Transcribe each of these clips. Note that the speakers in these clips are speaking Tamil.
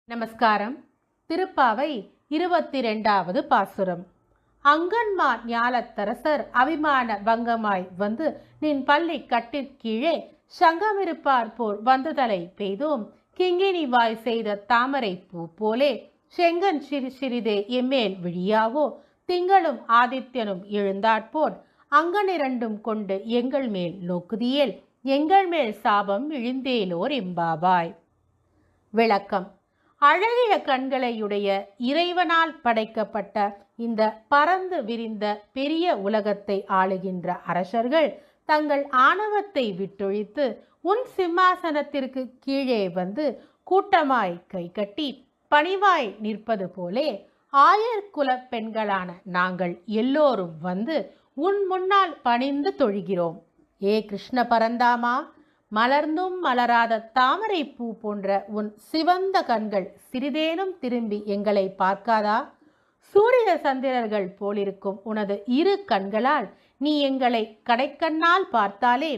நமஸ்காரம். திருப்பாவை 22வது பாசுரம். அங்கன்மா ஞாலத்தரசர் அபிமான பங்கமாய் வந்து நின் பள்ளி கட்டிற்கீழே சங்கமிருப்பார் போர் வந்துதலை பெய்தோம் கிங்கினி வாய் செய்த தாமரை பூ போலே செங்கன் சிறு சிறிதே எம்மேல் விழியாவோ திங்களும் ஆதித்யனும் எழுந்தாற்போல் அங்கனிரண்டும் கொண்டு எங்கள் மேல் நோக்குதியேல் எங்கள் மேல் சாபம் இழிந்தேலோர் எம்பாவாய். விளக்கம். அழகிய கண்களையுடைய இறைவனால் படைக்கப்பட்ட இந்த பரந்து விரிந்த பெரிய உலகத்தை ஆளுகின்ற அரசர்கள் தங்கள் ஆணவத்தை விட்டொழித்து உன் சிம்மாசனத்திற்கு கீழே வந்து கூட்டமாய் கை கட்டி பணிவாய் நிற்பது போலே ஆயர்குல பெண்களான நாங்கள் எல்லோரும் வந்து உன் முன்னால் பணிந்து தொழுகிறோம். ஏ கிருஷ்ண பரந்தாமா, மலர்ந்தும் மலராத தாமரை பூ போன்ற உன் சிவந்த கண்கள் சிறிதேனும் திரும்பி எங்களை பார்க்காதா? சூரிய சந்திரர்கள் போலிருக்கும் உனது இரு கண்களால் நீ எங்களை கடைக்கண்ணால் பார்த்தாலே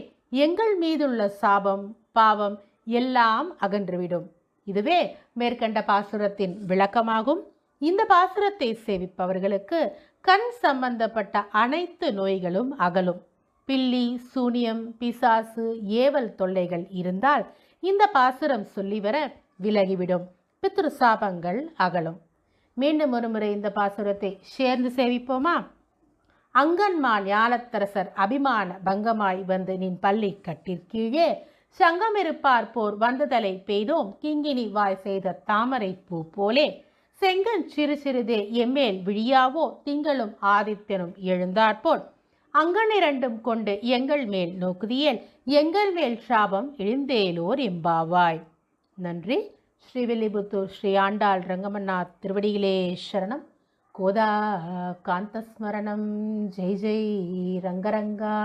எங்கள் மீதுள்ள சாபம் பாவம் எல்லாம் அகன்றுவிடும். இதுவே மேற்கண்ட பாசுரத்தின் விளக்கமாகும். இந்த பாசுரத்தை சேவிப்பவர்களுக்கு கண் சம்பந்தப்பட்ட அனைத்து நோய்களும் அகலும். பில்லி, சூனியம், பிசாசு, ஏவல் தொல்லைகள் இருந்தால் இந்த பாசுரம் சொல்லி வர விலகிவிடும். பித்ரு சாபங்கள் அகலும். மீண்டும் ஒருமுறை இந்த பாசுரத்தை சேர்ந்து சேவிப்போமா? அங்கன்மா ஞாலத்தரசர் அபிமான பங்கமாய் வந்து நின் பள்ளி கட்டிற்கீழே சங்கமிருப்பார் போர் வந்துதலை பெய்தோம் கிங்கினி வாய் செய்த தாமரை பூ போலே செங்கன் சிறு சிறிதே எம்மேல் விழியாவோ திங்களும் ஆதித்யனும் எழுந்தாற்போல் அங்கனிரண்டும் கொண்டு எங்கள் மேல் நோக்குதியேல் எங்கள் மேல் சாபம் இழிந்தேலோர் எம்பாவாய். நன்றி. ஸ்ரீவில்லிபுத்தூர் ஸ்ரீ ஆண்டாள் ரங்கமன்னார் திருவடிகளே சரணம். கோதா காந்தஸ்மரணம். ஜெய் ஜெய் ரங்கரங்கா.